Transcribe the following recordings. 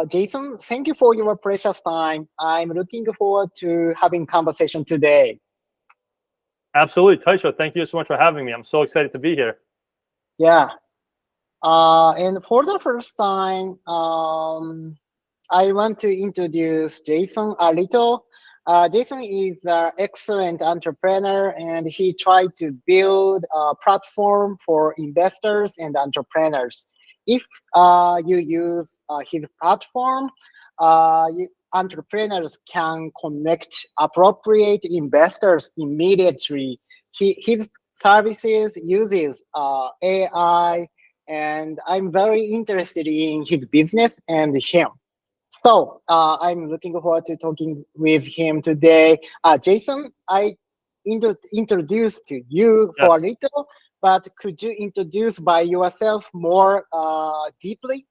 Jason, thank you for your precious time. I'm looking forward to having conversation today. Absolutely, Taisho. Thank you so much for having me. I'm so excited to be here. Yeah. And for the first time, I want to introduce Jason a little. Jason is an excellent entrepreneur, and he tried to build a platform for investors and entrepreneurs. If you use his platform, entrepreneurs can connect appropriate investors immediately. His services uses AI, and I'm very interested in his business and him. So I'm looking forward to talking with him today. Jason, I introduced to you for a Yes, little, but could you introduce by yourself more deeply?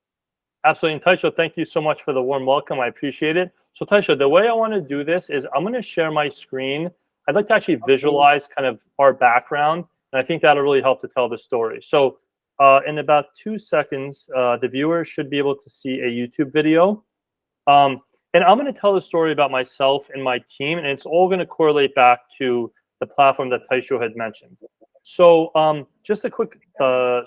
absolutely. And Taisho, thank you so much for the warm welcome. I appreciate it. So Taisho, the way I want to do this is I'm going to share my screen. I'd like to actually Okay. visualize kind of our background, and I think that'll really help to tell the story. So in about 2 seconds, the viewer should be able to see a YouTube video. Um, and I'm going to tell the story about myself and my team, and it's all going to correlate back to the platform that Taisho had mentioned. So just a quick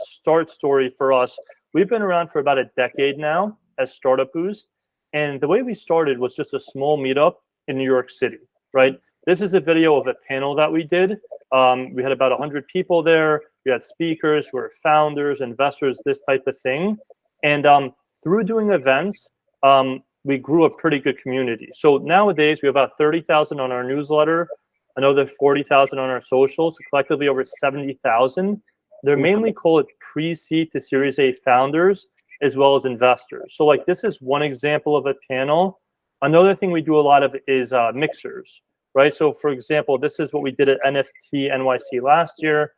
start story for us. We've been around for about a decade now as Startup Boost. And the way we started was just a small meetup in New York City, right? This is a video of a panel that we did. We had about 100 people there. We had speakers who were founders, investors, this type of thing. And through doing events, we grew a pretty good community. So nowadays, we have about 30,000 on our newsletter, another 40,000 on our socials, collectively over 70,000. They're Awesome. mainly call it pre-seed to Series A founders as well as investors. So like this is one example of a panel. Another thing we do a lot of is mixers, right? So for example, this is what we did at NFT NYC last year.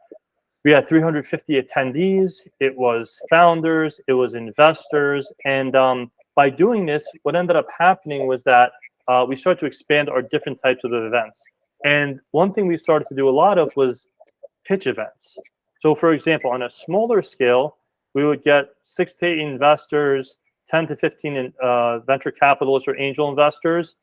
We had 350 attendees. It was founders, it was investors, and by doing this, what ended up happening was that we started to expand our different types of events. And one thing we started to do a lot of was pitch events. So, for example, on a smaller scale, we would get 6 to 8 investors, 10 to 15 venture capitalists or angel investors.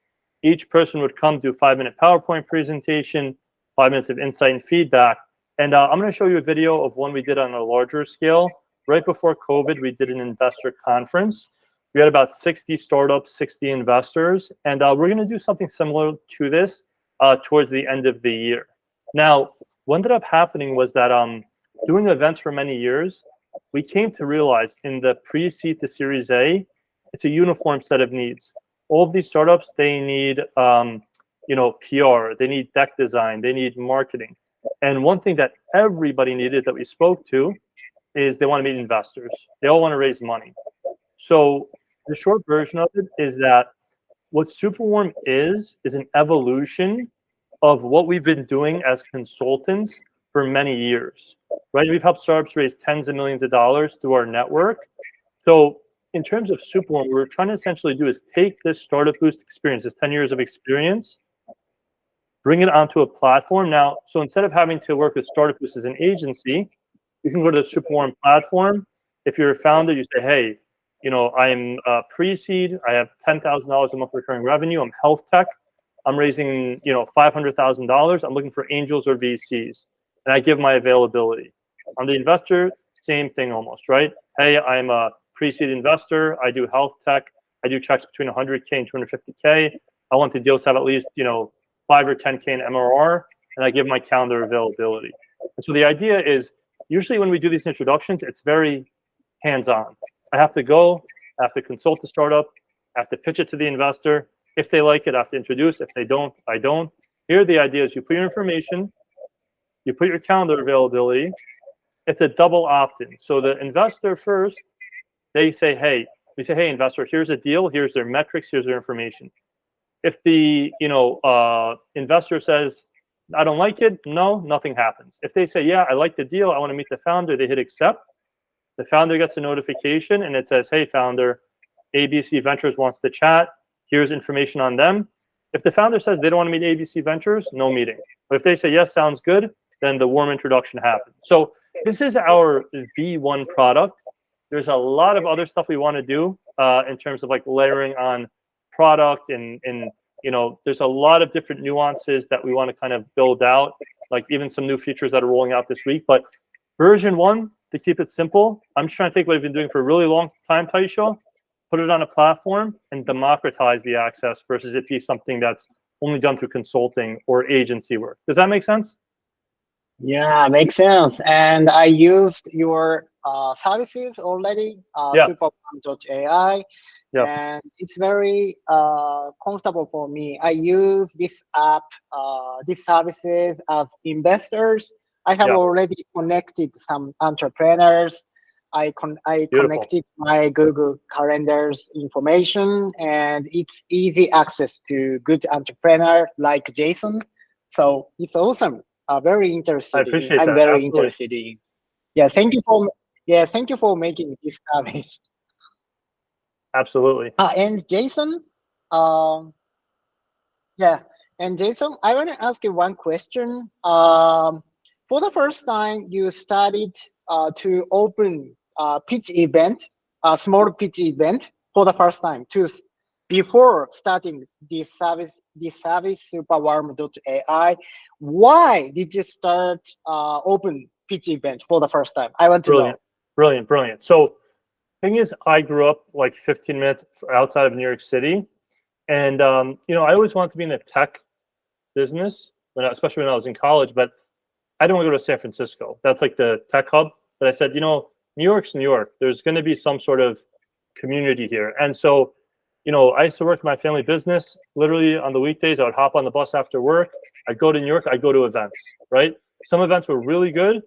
Each person would come do a 5-minute PowerPoint presentation, 5 minutes of insight and feedback. And I'm going to show you a video of one we did on a larger scale. Right before COVID, we did an investor conference. We had about 60 startups, 60 investors, and we're going to do something similar to this towards the end of the year. Now, what ended up happening was that doing events for many years, we came to realize in the pre-seed to Series A, it's a uniform set of needs. All of these startups, they need PR, they need deck design, they need marketing. And one thing that everybody needed that we spoke to is they want to meet investors. They all want to raise money. So the short version of it is that what SuperWarm is an evolution of what we've been doing as consultants for many years, right? We've helped startups raise tens of millions of dollars through our network. So in terms of SuperWarm, what we're trying to essentially do is take this Startup Boost experience, this 10 years of experience, bring it onto a platform. Now, so instead of having to work with Startup Boost as an agency, you can go to the SuperWarm platform. If you're a founder, you say, hey, I'm pre-seed. I have $10,000 a month recurring revenue. I'm health tech. I'm raising, $500,000. I'm looking for angels or VCs, and I give my availability. On the investor, same thing almost, right? Hey, I'm a pre-seed investor. I do health tech. I do checks between 100K and 250K. I want the deals to have at least, 5 or 10K in MRR, and I give my calendar availability. And so the idea is, usually when we do these introductions, it's very hands-on. I have to go, I have to consult the startup, I have to pitch it to the investor. If they like it, I have to introduce. If they don't, I don't. Here, the idea is you put your information, you put your calendar availability. It's a double opt-in. So the investor first, we say, hey, investor, here's a deal, here's their metrics, here's their information. If the investor says, I don't like it, no, nothing happens. If they say, yeah, I like the deal, I want to meet the founder, they hit accept. The founder gets a notification and it says, hey, founder, ABC Ventures wants to chat. Here's information on them. If the founder says they don't want to meet ABC Ventures, no meeting. But if they say, yes, sounds good, then the warm introduction happens. So this is our V1 product. There's a lot of other stuff we want to do in terms of like layering on product and there's a lot of different nuances that we want to kind of build out, like even some new features that are rolling out this week. But version one, to keep it simple, I'm just trying to take what I've been doing for a really long time, Taisha, put it on a platform and democratize the access versus it be something that's only done through consulting or agency work. Does that make sense? Yeah, makes sense. And I used your services already, Yeah. SuperWarm.AI, Yeah. and it's very comfortable for me. I use this app, these services as investors. I have Yeah. already connected some entrepreneurs. I Beautiful. connected my Google Calendars information, and it's easy access to good entrepreneur like Jason. So it's awesome. Very I interested in. appreciate I'm that. very Absolutely. interested in. Yeah, thank you for. Yeah, thank you for making this service. Absolutely. And Jason, um, yeah, and Jason, I want to ask you one question. For the first time, you started to open pitch event, a small pitch event for the first time. Before starting this service SuperWarm.AI. Why did you start open pitch event for the first time? I want to know. Brilliant. Brilliant. Brilliant. So thing is, I grew up like 15 minutes outside of New York City. And, I always wanted to be in the tech business, especially when I was in college, but I didn't want to go to San Francisco. That's like the tech hub. But I said, New York's New York. There's going to be some sort of community here. And so, I used to work in my family business. Literally on the weekdays, I would hop on the bus after work. I'd go to New York. I'd go to events, right? Some events were really good.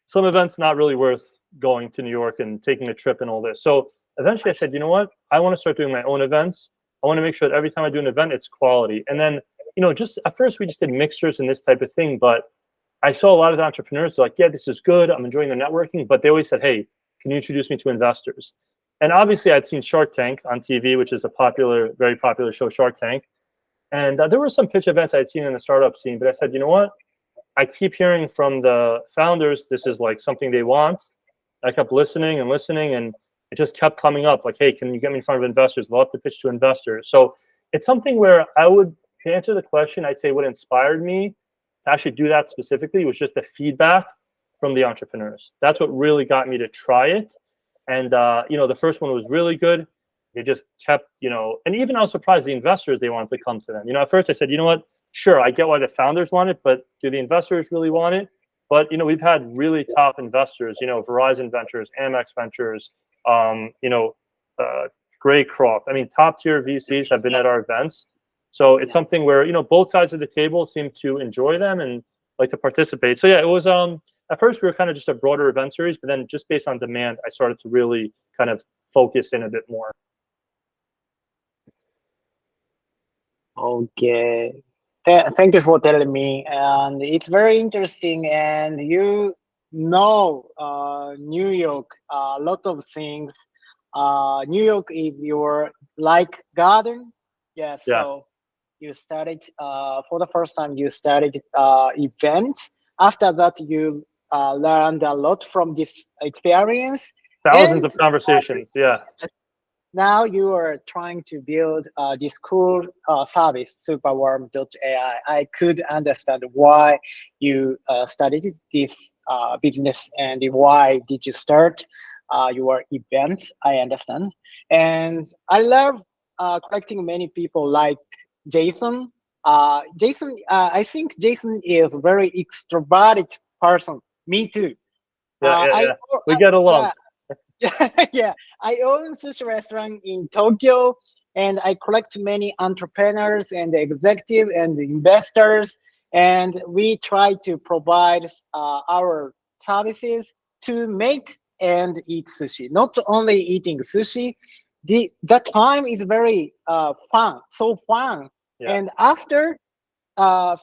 Some events not really worth going to New York and taking a trip and all this. So eventually I said, you know what? I want to start doing my own events. I want to make sure that every time I do an event, it's quality. And then, just at first we just did mixers and this type of thing. But I saw a lot of the entrepreneurs like, yeah, this is good. I'm enjoying the networking. But they always said, hey, can you introduce me to investors? And obviously I'd seen Shark Tank on TV, which is a popular, very popular show, Shark Tank. And there were some pitch events I'd seen in the startup scene. But I said, you know what? I keep hearing from the founders, this is like something they want. I kept listening and listening, and it just kept coming up like, hey, can you get me in front of investors? I'd love to pitch to investors. So it's something where to answer the question, I'd say what inspired me to actually do that specifically was just the feedback from the entrepreneurs. That's what really got me to try it. And, the first one was really good. They just kept, and even I was surprised the investors, they wanted to come to them. At first I said, you know what? Sure, I get why the founders want it, but do the investors really want it? But we've had really top investors, Verizon Ventures, Amex Ventures, Graycroft. I mean, top tier VCs have been at our events. So it's Yeah. something where both sides of the table seem to enjoy them and like to participate. So yeah, it was at first we were kind of just a broader event series, but then just based on demand, I started to really kind of focus in a bit more. Okay. Thank you for telling me. And it's very interesting. And New York, a lot of things. New York is your like garden. Yeah. Yeah, So you started for the first time. You started events. After that, you learned a lot from this experience. thousands And of conversations. Yeah, now you are trying to build this cool service, SuperWarm.AI. I could understand why you started this business and why did you start your event. I understand. And I love collecting many people like Jason. I think Jason is a very extroverted person. Me too. yeah, Uh, yeah, I, yeah. We get along. yeah, yeah, I own sushi restaurant in Tokyo, and I collect many entrepreneurs and executive and investors, and we try to provide our services to make and eat sushi. Not only eating sushi, the time is very fun, so fun. Yeah, And after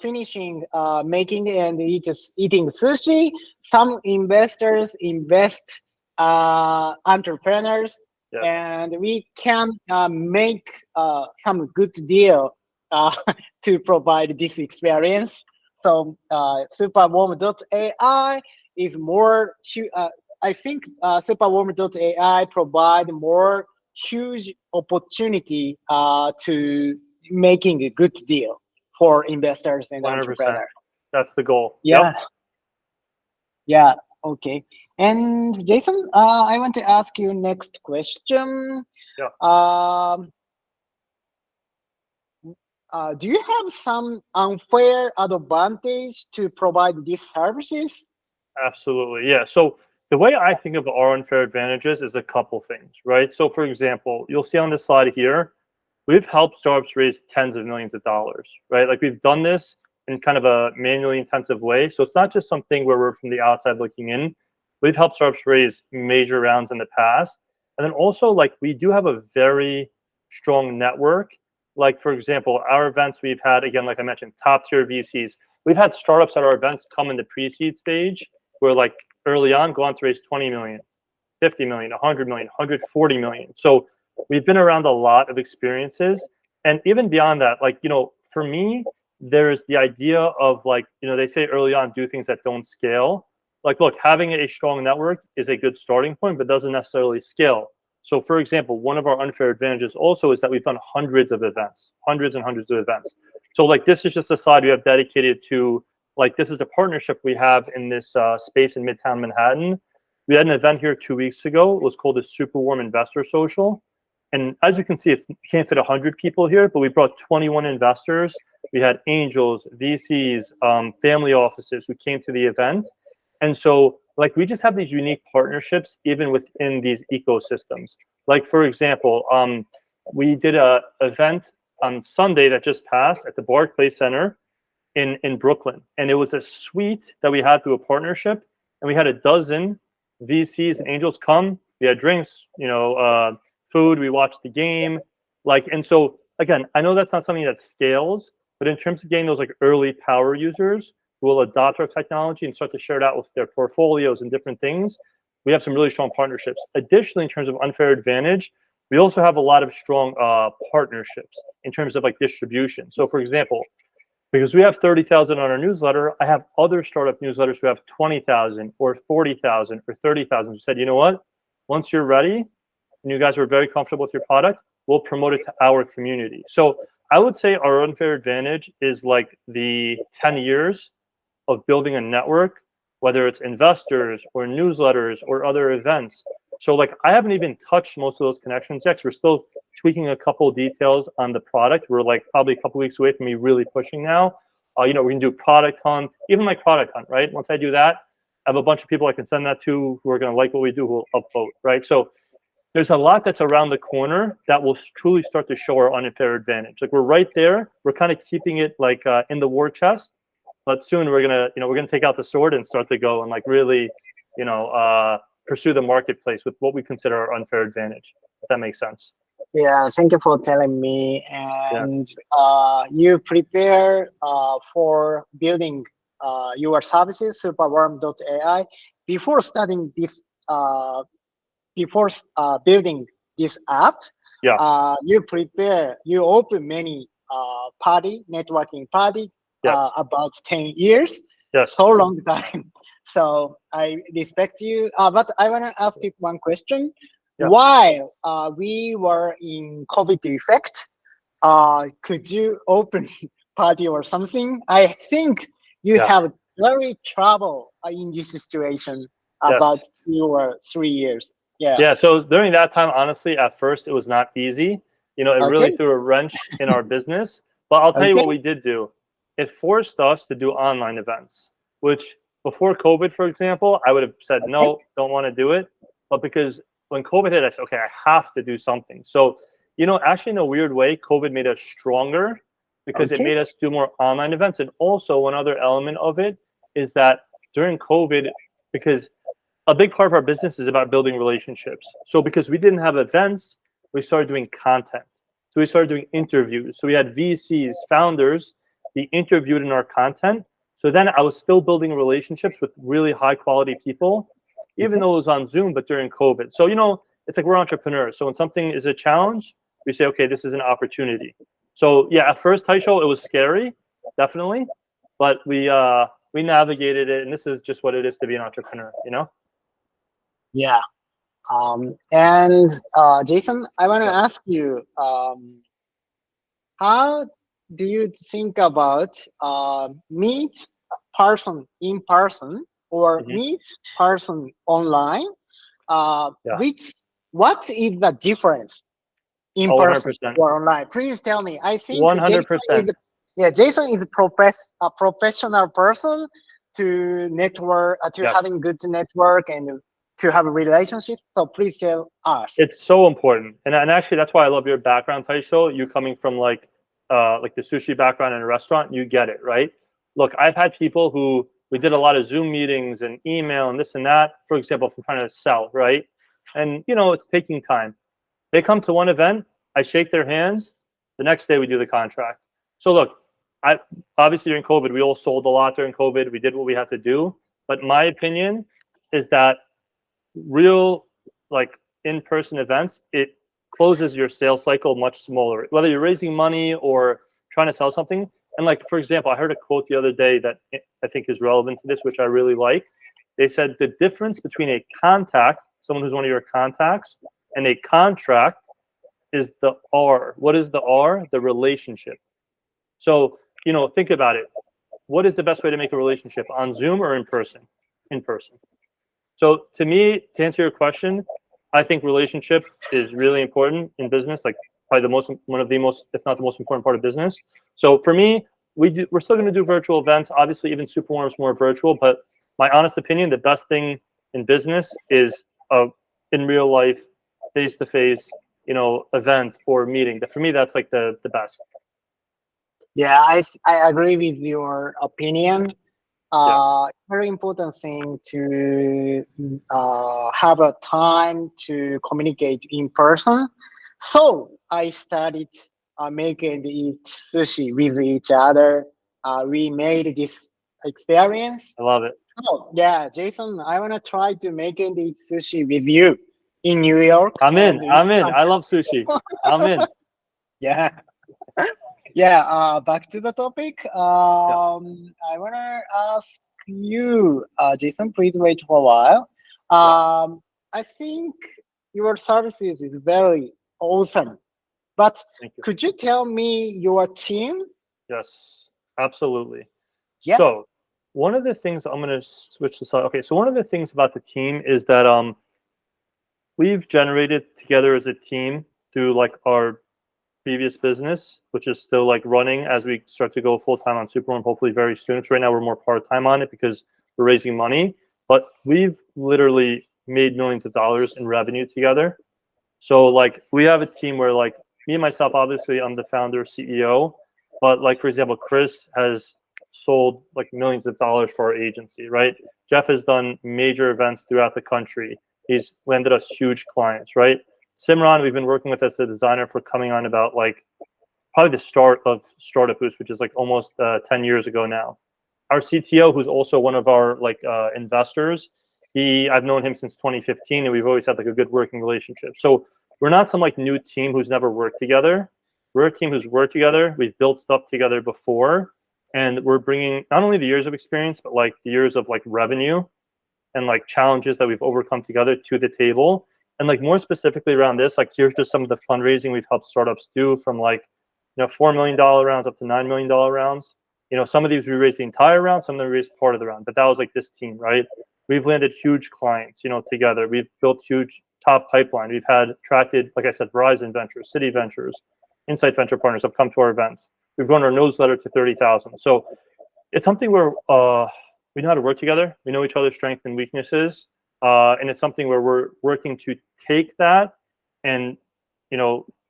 finishing making and eating sushi, some investors invest entrepreneurs, yeah. and we can make some good deal to provide this experience. So SuperWarm.AI is more I think SuperWarm.AI provide more huge opportunity to making a good deal for investors and 100%. entrepreneurs. That's the goal. Yep. Yeah, yeah, okay. And Jason, I want to ask you next question. Yeah. Do you have some unfair advantage to provide these services? Absolutely. Yeah. So the way I think of our unfair advantages is a couple things, right? So for example, you'll see on this slide here, we've helped startups raise tens of millions of dollars, right? Like we've done this in kind of a manually intensive way. So it's not just something where we're from the outside looking in. We've helped startups raise major rounds in the past. And then also like we do have a very strong network. Like for example, our events we've had, again, like I mentioned, top tier VCs. We've had startups at our events come in the pre-seed stage where like early on go on to raise 20 million, 50 million, 100 million, 140 million. So we've been around a lot of experiences. And even beyond that, like, for me, there's the idea of like, they say early on, do things that don't scale. Like, look, having a strong network is a good starting point, but doesn't necessarily scale. So for example, one of our unfair advantages also is that we've done hundreds of events, hundreds and hundreds of events. So like, this is just a slide we have dedicated to, like, this is the partnership we have in this space in Midtown Manhattan. We had an event here 2 weeks ago. It was called the SuperWarm Investor Social. And as you can see, you can't fit 100 people here, but we brought 21 investors. We had angels, VCs, family offices who came to the event. And so, like, we just have these unique partnerships even within these ecosystems. Like, for example, we did an event on Sunday that just passed at the Barclays Center in Brooklyn. And it was a suite that we had through a partnership. And we had a dozen VCs and angels come. We had drinks, food, we watched the game. And so again, I know that's not something that scales, but in terms of getting those like early power users who will adopt our technology and start to share it out with their portfolios and different things, we have some really strong partnerships. Additionally, in terms of unfair advantage, we also have a lot of strong partnerships in terms of like distribution. So for example, because we have 30,000 on our newsletter, I have other startup newsletters who have 20,000 or 40,000 or 30,000 who said, you know what, once you're ready, and you guys are very comfortable with your product, we'll promote it to our community. So I would say our unfair advantage is like the 10 years of building a network, whether it's investors or newsletters or other events. So like I haven't even touched most of those connections yet. We're still tweaking a couple of details on the product. We're like probably a couple of weeks away from me really pushing now. We can do product hunt, even like product hunt, right? Once I do that, I have a bunch of people I can send that to who are going to like what we do, who will upvote, right? So there's a lot that's around the corner that will truly start to show our unfair advantage. Like we're right there. We're kind of keeping it like in the war chest, but soon we're gonna take out the sword and start to go and like really, pursue the marketplace with what we consider our unfair advantage. If that makes sense. Yeah, thank you for telling me. Yeah. And you prepare for building your services, SuperWarm.AI, before starting this. Before building this app, Yeah. you open many networking party Yes. about 10 years, Yes. so long time. So I respect you, but I want to ask you one question. Yeah. While we were in COVID effect, could you open party or something? I think you Yeah. have very trouble in this situation about Yes. 2 or 3 years. Yeah. Yeah. So during that time, honestly, at first it was not easy. It really Okay. threw a wrench in our business. But I'll tell you what Okay. we did do. It forced us to do online events, which before COVID, for example, I would have said, Okay. no, don't want to do it. But because when COVID hit, I said, okay, I have to do something. So, actually in a weird way, COVID made us stronger because it Okay. made us do more online events. And also one other element of it is that during COVID, because a big part of our business is about building relationships. So because we didn't have events, we started doing content. So we started doing interviews. So we had VCs, founders, be interviewed in our content. So then I was still building relationships with really high quality people, even Okay. though it was on Zoom, but during COVID. So, it's like we're entrepreneurs. So when something is a challenge, we say, okay, this is an opportunity. So yeah, at first, Taisho, it was scary, definitely, but we navigated it, and this is just what it is to be an entrepreneur, Yeah. And Jason, I want to Yeah. ask you, how do you think about meet person in person or Hmm. meet person online? Yeah. Which what is the difference in Oh, person 100%. or online? Please tell me. I think Jason 100%. is yeah, Jason is a professional person to network, to Yes. having good network and to have a relationship. So please tell us. It's so important, and actually that's why I love your background, Taisho. You coming from like the sushi background in a restaurant, you get it, right? Look, I've had people who we did a lot of Zoom meetings and email and this and that. For example, if I'm trying to sell, right? And it's taking time. They come to one event, I shake their hand. The next day we do the contract. So look, I obviously during COVID we all sold a lot during COVID. We did what we had to do, but my opinion is that real like in-person events, it closes your sales cycle much smaller, whether you're raising money or trying to sell something. And like for example, I heard a quote the other day that I think is relevant to this, which I really like. They said the difference between a contact, someone who's one of your contacts, and a contract is the R. What is the R? The relationship. So think about it. What is the best way to make a relationship, on Zoom or in person? In person. So to me, to answer your question, I think relationship is really important in business. Like probably one of the most, if not the most important part of business. So for me, we're still going to do virtual events. Obviously, even SuperWarm is more virtual. But my honest opinion, the best thing in business is a in real life, face to face, event or meeting. For me, that's like the best. Yeah, I agree with your opinion. Yeah. Very important thing to have a time to communicate in person. So I started making eat sushi with each other. We made this experience. I love it. Oh yeah, Jason, I wanna try to make and eat sushi with you in New York, I'm in. and I'm in. I love sushi. I'm in. yeah, yeah. Back to the topic. Yeah. I wanna ask you, Jason. Please wait for a while. Yeah. I think your services is very awesome, but Thank you. could you tell me your team? Yes, absolutely. Yeah. So one of the things I'm going to switch this out. Okay, so one of the things about the team is that we've generated together as a team through like our previous business, which is still like running as we start to go full time on Superwarm, hopefully very soon. So right now we're more part time on it because we're raising money, but we've literally made millions of dollars in revenue together. So like we have a team where like me and myself, obviously I'm the founder, CEO, but like for example, Chris has sold like millions of dollars for our agency, right? Jeff has done major events throughout the country. He's landed us huge clients, right? Simran, we've been working with as a designer for coming on about like probably the start of Startup Boost, which is like almost 10 years ago now. Our CTO, who's also one of our like investors, I've known him since 2015, and we've always had like a good working relationship. So we're not some like new team who's never worked together. We're a team who's worked together. We've built stuff together before, and we're bringing not only the years of experience, but like the years of like revenue and like challenges that we've overcome together to the table. And like more specifically around this, like here's just some of the fundraising we've helped startups do, from like $4 million rounds up to $9 million rounds. Some of these we raised the entire round, some of them we raised part of the round, but that was like this team, right? We've landed huge clients, together. We've built huge top pipeline. We've had attracted, like I said, Verizon Ventures, City Ventures, Insight Venture Partners have come to our events. We've grown our newsletter to 30,000. So it's something where we know how to work together. We know each other's strengths and weaknesses, and it's something where we're working to take that and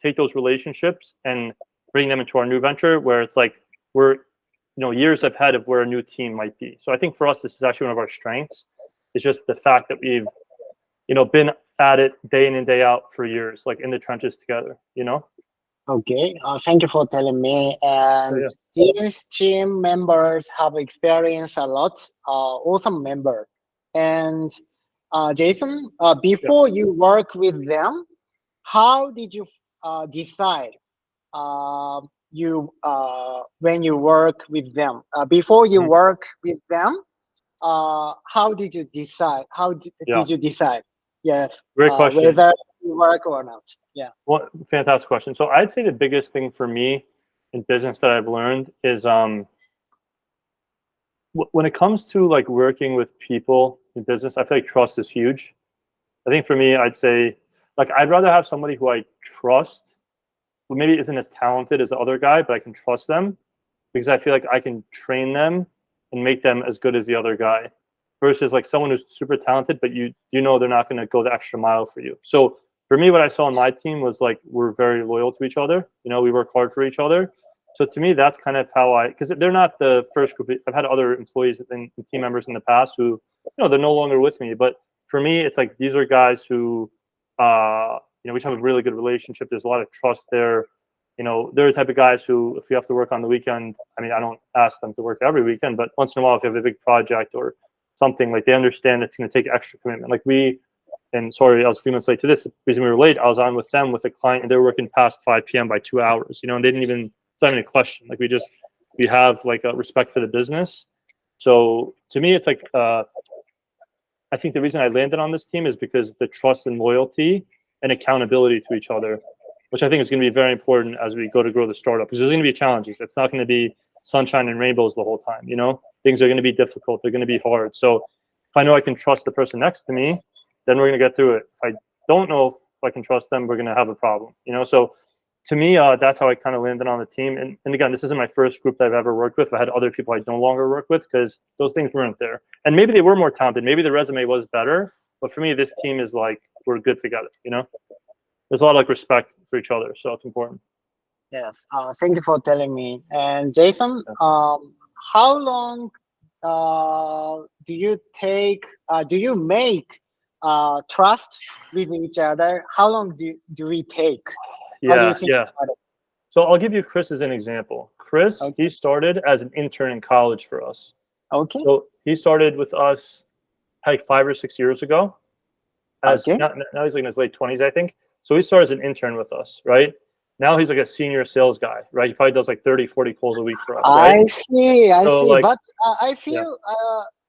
take those relationships and bring them into our new venture, where it's like we're years ahead of where a new team might be. So I think for us, this is actually one of our strengths. It's just the fact that we've been at it day in and day out for years, like in the trenches together. Okay, thank you for telling me. So And yeah, these team members have experienced a lot. Awesome member. And Jason, yeah. before you work with them, how did you decide you when you work with them? Before you Mhm. work with them, how did you decide? How Yeah. did you decide? Yes, Great question. whether you work or not. Yeah. Well, fantastic question. So I'd say the biggest thing for me in business that I've learned is when it comes to like working with people in business, I feel like trust is huge. I think for me, I'd say like I'd rather have somebody who I trust, who maybe isn't as talented as the other guy, but I can trust them because I feel like I can train them and make them as good as the other guy versus like someone who's super talented, but you know they're not going to go the extra mile for you. So for me, what I saw on my team was like we're very loyal to each other. You know, we work hard for each other. So to me, that's kind of how because they're not the first group. I've had other employees and team members in the past who, they're no longer with me. But for me, it's like these are guys who, we have a really good relationship. There's a lot of trust there. They're the type of guys who, if you have to work on the weekend, I mean, I don't ask them to work every weekend, but once in a while, if you have a big project or something, like they understand it's going to take extra commitment. Like and sorry, I was a few minutes late to this. The reason we were late, I was on with them with a client, and they were working past 5 p.m. by 2 hours. And they didn't even. It's not even a question. Like we have like a respect for the business. So to me, it's like I think the reason I landed on this team is because the trust and loyalty and accountability to each other, which I think is going to be very important as we go to grow the startup. Because there's going to be challenges. It's not going to be sunshine and rainbows the whole time. Things are going to be difficult. They're going to be hard. So if I know I can trust the person next to me, then we're going to get through it. If I don't know if I can trust them, we're going to have a problem. So to me, that's how I kind of landed on the team. And again, this isn't my first group that I've ever worked with. I had other people I no longer work with because those things weren't there. And maybe they were more talented. Maybe the resume was better. But for me, this team is like, we're good together. There's a lot of like respect for each other. So it's important. Yes. Thank you for telling me. And Jason, how long do you take? Do you make trust with each other? How long do we take? What do you think about it? So I'll give you Chris as an example. Chris, Okay. he started as an intern in college for us. Okay. So he started with us like 5 or 6 years ago. Okay. Now he's like in his late 20s, I think. So he started as an intern with us, right? Now he's like a senior sales guy, right? He probably does like 30, 40 calls a week for us, right? I see. Like, but I feel,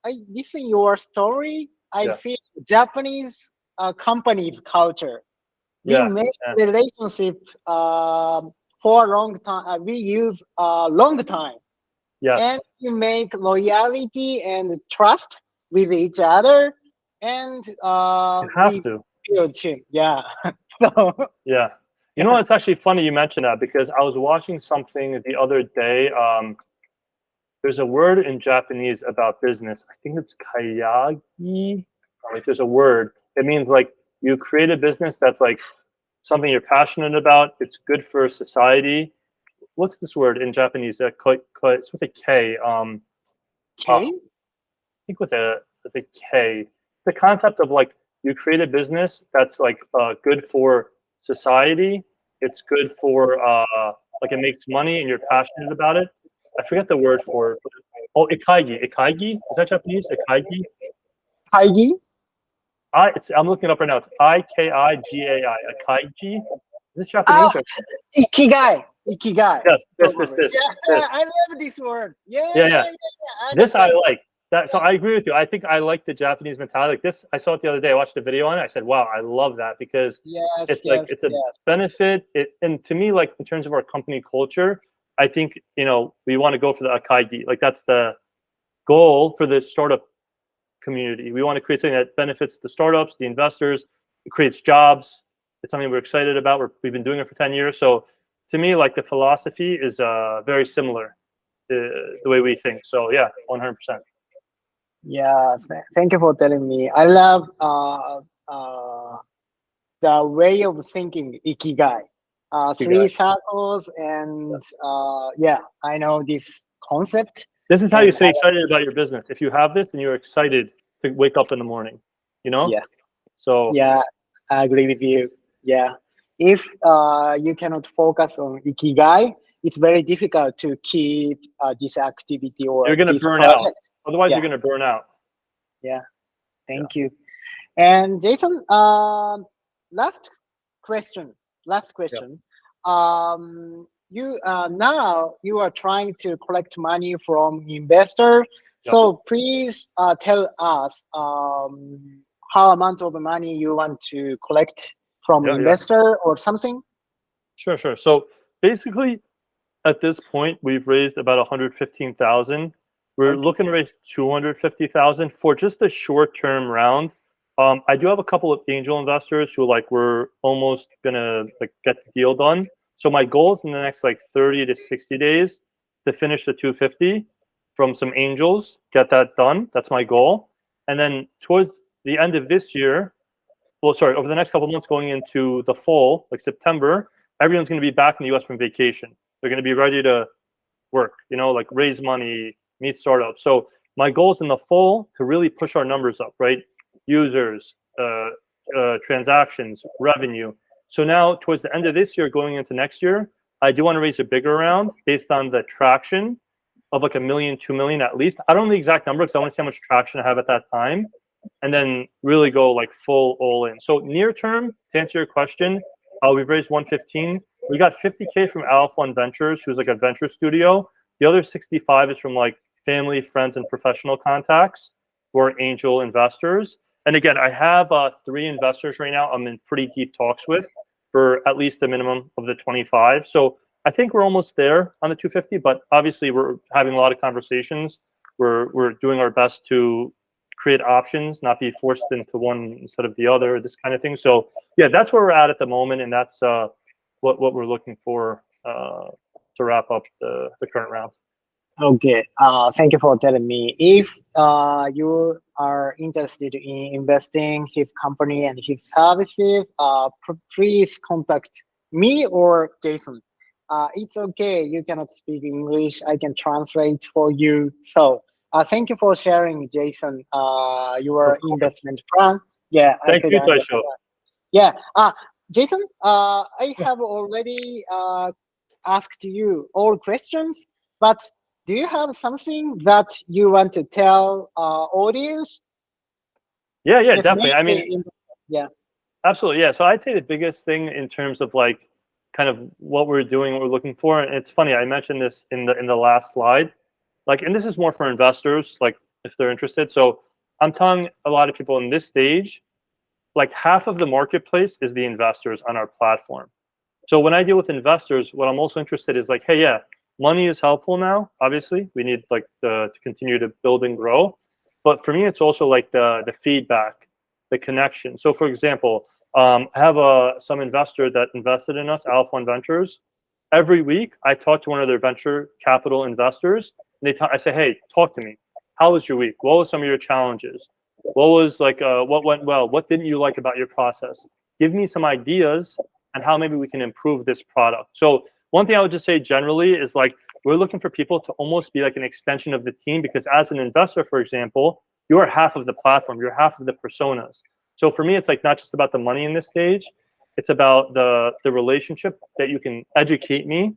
I listen your story. I feel Japanese company's culture. We make relationship for a long time. We use a long time. Yes. And you make loyalty and trust with each other. And you have to build team. Yeah. So yeah. You know, it's actually funny you mentioned that because I was watching something the other day. There's a word in Japanese about business. I think it's kayagi. Like there's a word. It means like you create a business that's like something you're passionate about. It's good for society. What's this word in Japanese? It's with a K. K? I think with a K. The concept of like you create a business that's like good for society. It's good for like it makes money and you're passionate about it. I forget the word for it. Oh, ikaigi. Ikaigi? Is that Japanese? Ikaigi? Kaigi? I'm looking it up right now. It's Ikigai. Ikaigi? Is it Japanese? Ikigai. Ikigai. Yes, this. Yeah, I love this word. Yeah. This I like. That, so I agree with you. I think I like the Japanese mentality. Like this, I saw it the other day. I watched a video on it. I said, "Wow, I love that," because it's a benefit. And to me, like in terms of our company culture, I think we want to go for the akaigi. Like that's the goal for the startup community. We want to create something that benefits the startups, the investors. It creates jobs. It's something we're excited about. We've been doing it for 10 years. So to me, like the philosophy is very similar to the way we think. So yeah, 100%. Yeah, thank you for telling me. I love the way of thinking ikigai. Three circles and I know this concept. This is how you stay excited about your business. If you have this and you're excited to wake up in the morning, Yeah. So yeah, I agree with you. Yeah. If you cannot focus on ikigai, it's very difficult to keep this activity or you're going to burn project. out. Otherwise, you're going to burn out. Yeah. Thank you. And Jason, last question. You now you are trying to collect money from investors. So please tell us how amount of money you want to collect from Yeah, yeah. investor or something? Sure, sure. So basically, at this point, we've raised about 115,000. We're Okay. looking to raise 250,000 for just a short-term round. I do have a couple of angel investors who like we're almost gonna like get the deal done. So my goal is in the next like 30 to 60 days to finish the 250 from some angels, get that done. That's my goal. And then towards the end of this year, well, sorry, over the next couple of months going into the fall, like September, everyone's going to be back in the US from vacation. They're going to be ready to work, like raise money, meet startups. So my goal is in the fall to really push our numbers up, right? Users, transactions, revenue. So now towards the end of this year, going into next year, I do want to raise a bigger round based on the traction of like 1 million, 2 million at least. I don't know the exact number because I want to see how much traction I have at that time and then really go like full all in. So near term, to answer your question, we've raised 115. We got 50K from Alpha One Ventures, who's like a venture studio. The other 65 is from like family, friends, and professional contacts who are angel investors. And again, I have 3 investors right now I'm in pretty deep talks with for at least the minimum of the 25. So I think we're almost there on the 250, but obviously we're having a lot of conversations. We're doing our best to create options, not be forced into one instead of the other, this kind of thing. So yeah, that's where we're at the moment, and that's what we're looking for to wrap up the current round. Okay. Thank you for telling me. If you are interested in investing his company and his services, please contact me or Jason. It's okay. You cannot speak English. I can translate for you. So thank you for sharing, Jason, Of your course. investment plan. Yeah, I Thank could you, understand. Taisho. Yeah. Jason, I Yeah. have already asked you all questions, but do you have something that you want to tell audience? Yeah, yeah, definitely. I mean, Definitely. Yeah. absolutely. Yeah. So I'd say the biggest thing in terms of like kind of what we're doing, what we're looking for, and it's funny, I mentioned this in the last slide. Like, and this is more for investors, like if they're interested. So I'm telling a lot of people in this stage, like half of the marketplace is the investors on our platform. So when I deal with investors, what I'm also interested is like, hey, yeah, money is helpful now. Obviously, we need like to continue to build and grow. But for me, it's also like the feedback, the connection. So for example, I have some investor that invested in us, Alpha One Ventures. Every week, I talk to one of their venture capital investors, and I say, hey, talk to me. How was your week? What were some of your challenges? What was like, what went well? What didn't you like about your process? Give me some ideas and how maybe we can improve this product. So one thing I would just say generally is like we're looking for people to almost be like an extension of the team because as an investor, for example, you're half of the platform, you're half of the personas. So for me, it's like not just about the money in this stage, it's about the relationship that you can educate me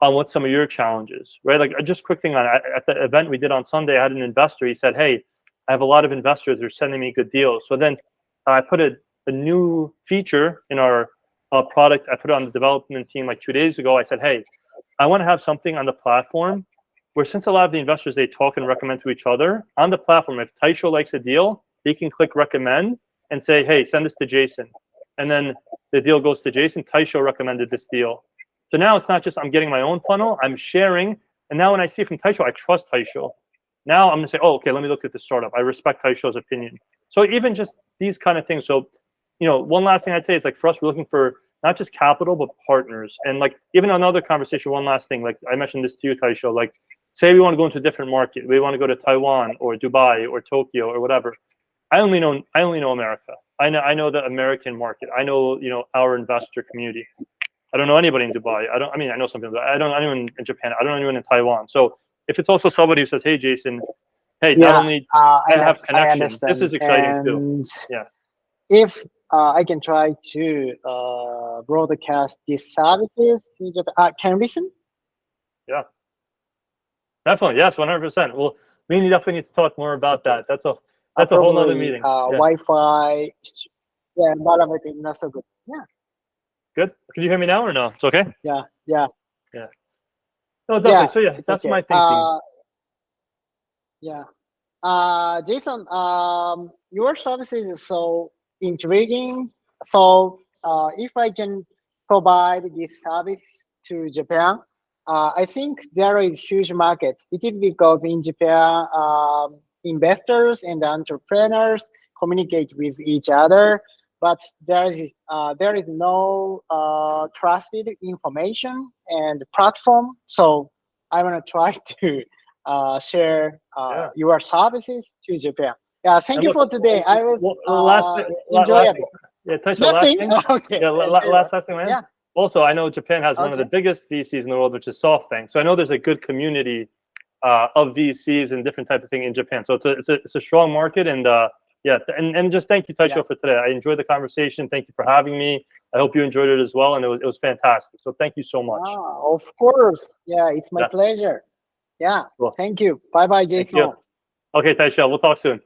on what some of your challenges, right? Like just quick thing on at the event we did on Sunday, I had an investor. He said, "Hey, I have a lot of investors. They're sending me good deals." So then I put a new feature in our product. I put it on the development team like 2 days ago. I said, "Hey, I want to have something on the platform where since a lot of the investors they talk and recommend to each other on the platform. If Taisho likes a deal, he can click recommend and say, "Hey, send this to Jason," and then the deal goes to Jason. Taisho recommended this deal. So now it's not just I'm getting my own funnel, I'm sharing. And now when I see it from Taisho, I trust Taisho. Now I'm gonna say, oh, okay, let me look at the startup. I respect Taisho's opinion. So even just these kind of things. So, one last thing I'd say is like for us, we're looking for not just capital, but partners. And like even another conversation, one last thing, like I mentioned this to you, Taisho, like say we want to go into a different market. We want to go to Taiwan or Dubai or Tokyo or whatever. I only know America. I know the American market. I know, our investor community. I don't know anybody in Dubai. I know some people. I don't know anyone in Japan. I don't know anyone in Taiwan. So if it's also somebody who says, "Hey, Jason, hey, not Yeah, only I, I have I connections, this understand. is exciting too." And Yeah, if I can try to broadcast these services to Japan, can you listen? yeah, definitely. Yes, 100%. Well, me and you definitely need to talk more about that. That's a whole nother Probably meeting. Yeah, Wi-Fi. Yeah, environment is not so good. Yeah, good. Can you hear me now or no? It's okay. yeah, yeah, Yeah. No, definitely. yeah. So yeah, It's that's okay. my thinking. Yeah. Jason, your services is so intriguing. So, if I can provide this service to Japan, I think there is huge market. It is because in Japan, investors and entrepreneurs communicate with each other, but there is no trusted information and platform. So, I want to try to share Yeah. your services to Japan. Yeah, thank And you look, for today. I was last thing, last thing. enjoyable. Yeah, Taisha, last Nothing. thing. Okay, Yeah, enjoyable. last thing, man. Yeah. Also, I know Japan has one of the Okay. biggest VCs in the world, which is SoftBank. So I know there's a good community of VCs and different type of thing in Japan. So it's a strong market, and yeah, and just thank you, Yeah. Taisho, for today. I enjoyed the conversation. Thank you for having me. I hope you enjoyed it as well, and it was fantastic. So thank you so much. Of course. Yeah, it's my Yeah, pleasure. Yeah. cool. Thank you. Bye bye, Thank you. Jason. Okay, Taisha, we'll talk soon.